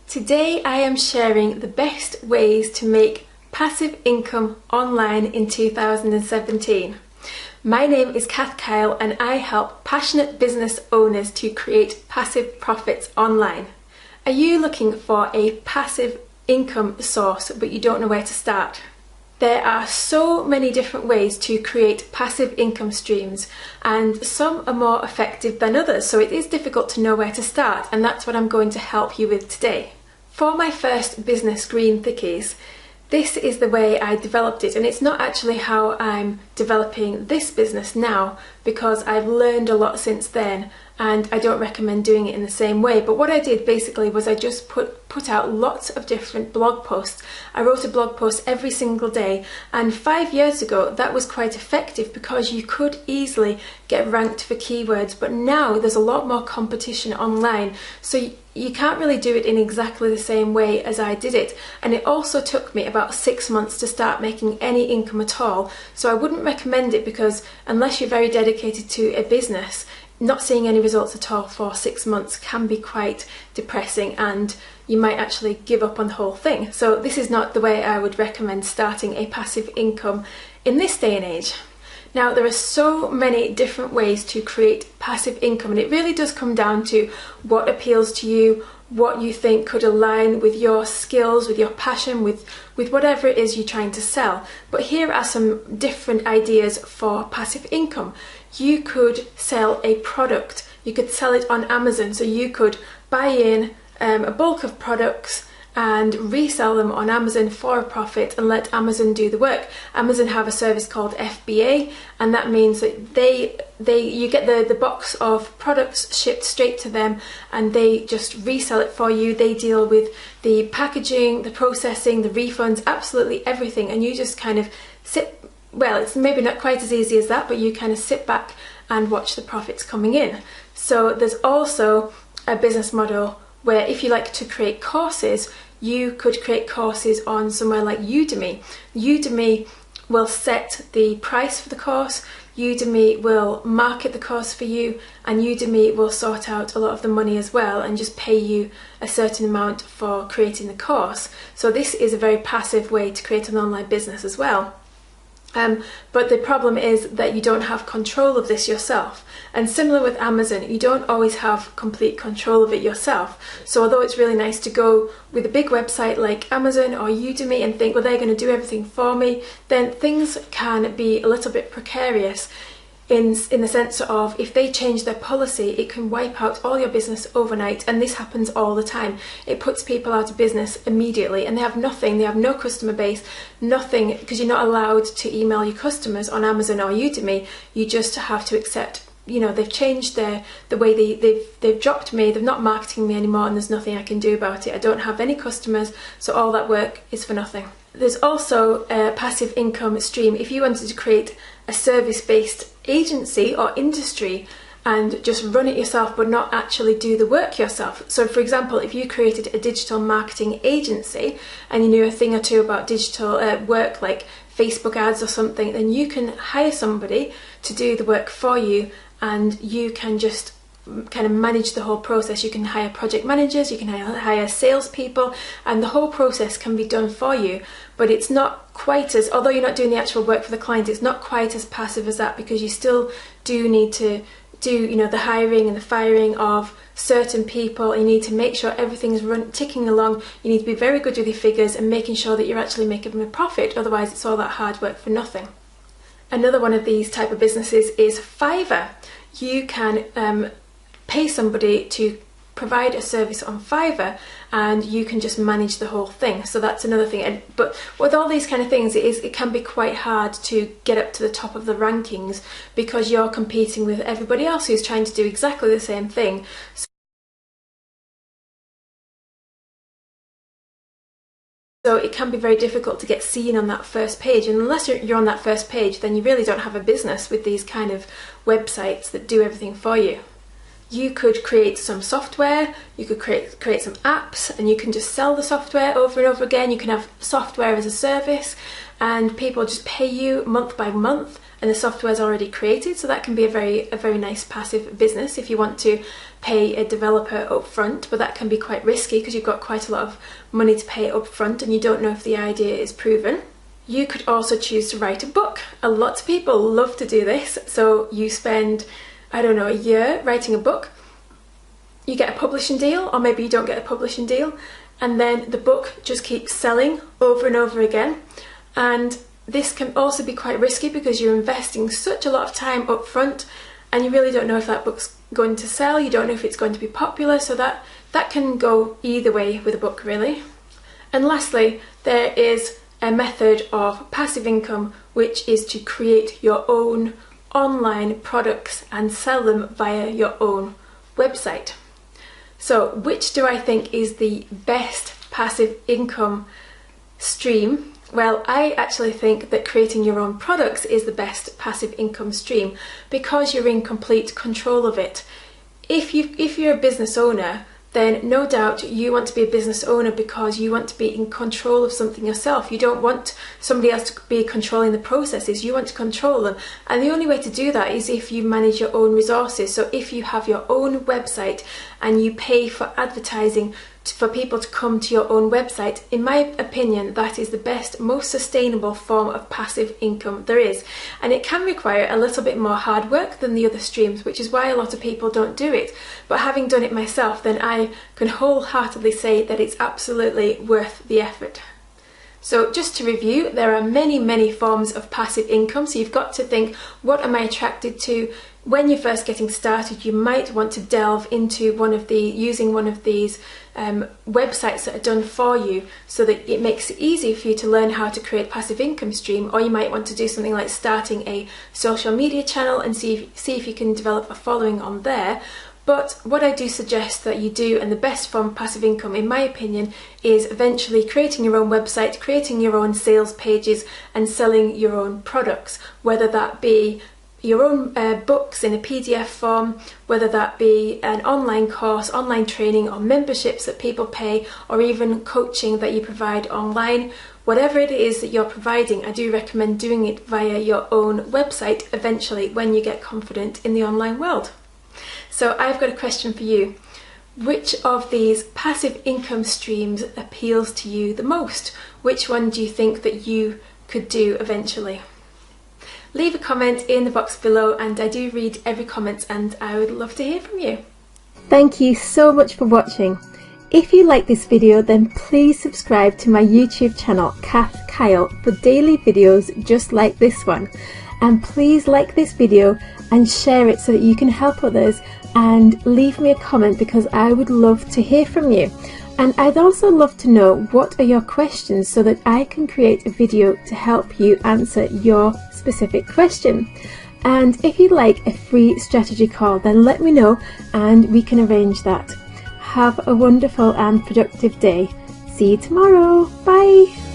Today I am sharing the best ways to make passive income online in 2017. My name is Kath Kyle and I help passionate business owners to create passive profits online. Are you looking for a passive income source but you don't know where to start? There are so many different ways to create passive income streams, and some are more effective than others, so it is difficult to know where to start, and that's what I'm going to help you with today. For my first business, Green Thickies, this is the way I developed it, and it's not actually how I'm developing this business now, because I've learned a lot since then and I don't recommend doing it in the same way. But what I did basically was I just put out lots of different blog posts. I wrote a blog post every single day, and 5 years ago that was quite effective because you could easily get ranked for keywords, but now there's a lot more competition online, so you can't really do it in exactly the same way as I did it. And it also took me about 6 months to start making any income at all, so I wouldn't recommend it, because unless you're very dedicated to a business, not seeing any results at all for 6 months can be quite depressing, and you might actually give up on the whole thing. So this is not the way I would recommend starting a passive income in this day and age. Now, there are so many different ways to create passive income, and it really does come down to what appeals to you, what you think could align with your skills, with your passion, with whatever it is you're trying to sell. But here are some different ideas for passive income. You could sell a product. You could sell it on Amazon, so you could buy in a bulk of products and resell them on Amazon for a profit and let Amazon do the work. Amazon have a service called FBA, and that means that you get the box of products shipped straight to them and they just resell it for you. They deal with the packaging, the processing, the refunds, absolutely everything, and you just kind of sit. Well, it's maybe not quite as easy as that, but you kind of sit back and watch the profits coming in. So there's also a business model where if you like to create courses, you could create courses on somewhere like Udemy. Udemy will set the price for the course, Udemy will market the course for you, and Udemy will sort out a lot of the money as well and just pay you a certain amount for creating the course. So this is a very passive way to create an online business as well. But the problem is that you don't have control of this yourself. And similar with Amazon, you don't always have complete control of it yourself. So although it's really nice to go with a big website like Amazon or Udemy and think, well, they're going to do everything for me, then things can be a little bit precarious in the sense of if they change their policy, it can wipe out all your business overnight, and this happens all the time. It puts people out of business immediately, and they have nothing, they have no customer base, nothing, because you're not allowed to email your customers on Amazon or Udemy. You just have to accept, you know, they've changed the way they've dropped me, they're not marketing me anymore, and there's nothing I can do about it. I don't have any customers, so all that work is for nothing. There's also a passive income stream if you wanted to create a service-based agency or industry and just run it yourself but not actually do the work yourself. So for example, if you created a digital marketing agency and you knew a thing or two about digital work like Facebook ads or something, then you can hire somebody to do the work for you, and you can just kind of manage the whole process. You can hire project managers, you can hire salespeople, and the whole process can be done for you. But it's not quite as, although you're not doing the actual work for the client, it's not quite as passive as that, because you still do need to do, you know, the hiring and the firing of certain people. You need to make sure everything's ticking along. You need to be very good with your figures and making sure that you're actually making a profit, otherwise it's all that hard work for nothing. Another one of these type of businesses is Fiverr. You can pay somebody to provide a service on Fiverr, and you can just manage the whole thing. So that's another thing. But with all these kind of things, it can be quite hard to get up to the top of the rankings, because you're competing with everybody else who's trying to do exactly the same thing. So it can be very difficult to get seen on that first page, and unless you're on that first page, then you really don't have a business with these kind of websites that do everything for you. You could create some software, you could create some apps, and you can just sell the software over and over again. You can have software as a service, and people just pay you month by month, and the software is already created, so that can be a very nice passive business if you want to pay a developer up front, but that can be quite risky because you've got quite a lot of money to pay up front and you don't know if the idea is proven. You could also choose to write a book. A lot of people love to do this, so you spend, I don't know, a year writing a book, you get a publishing deal, or maybe you don't get a publishing deal, and then the book just keeps selling over and over again. And this can also be quite risky because you're investing such a lot of time up front and you really don't know if that book's going to sell, you don't know if it's going to be popular, so that can go either way with a book really. And lastly, there is a method of passive income, which is to create your own online products and sell them via your own website. So which do I think is the best passive income stream? Well, I actually think that creating your own products is the best passive income stream because you're in complete control of it. If you're a business owner, then no doubt you want to be a business owner because you want to be in control of something yourself. You don't want somebody else to be controlling the processes, you want to control them. And the only way to do that is if you manage your own resources. So if you have your own website and you pay for advertising for people to come to your own website, in my opinion, that is the best, most sustainable form of passive income there is. And it can require a little bit more hard work than the other streams, which is why a lot of people don't do it. But having done it myself, then I can wholeheartedly say that it's absolutely worth the effort. So just to review, there are many forms of passive income, so you've got to think, what am I attracted to? When you're first getting started, you might want to delve into using one of these websites that are done for you so that it makes it easy for you to learn how to create passive income stream. Or you might want to do something like starting a social media channel and see if you can develop a following on there. But what I do suggest that you do, and the best form of passive income in my opinion, is eventually creating your own website, creating your own sales pages and selling your own products, whether that be your own books in a PDF form, whether that be an online course, online training or memberships that people pay, or even coaching that you provide online. Whatever it is that you're providing, I do recommend doing it via your own website eventually when you get confident in the online world. So I've got a question for you. Which of these passive income streams appeals to you the most? Which one do you think that you could do eventually? Leave a comment in the box below, and I do read every comment and I would love to hear from you. Thank you so much for watching. If you like this video, then please subscribe to my YouTube channel, Kath Kyle, for daily videos just like this one. And please like this video and share it so that you can help others, and leave me a comment because I would love to hear from you. And I'd also love to know, what are your questions so that I can create a video to help you answer your specific question. And if you'd like a free strategy call, then let me know and we can arrange that. Have a wonderful and productive day. See you tomorrow. Bye.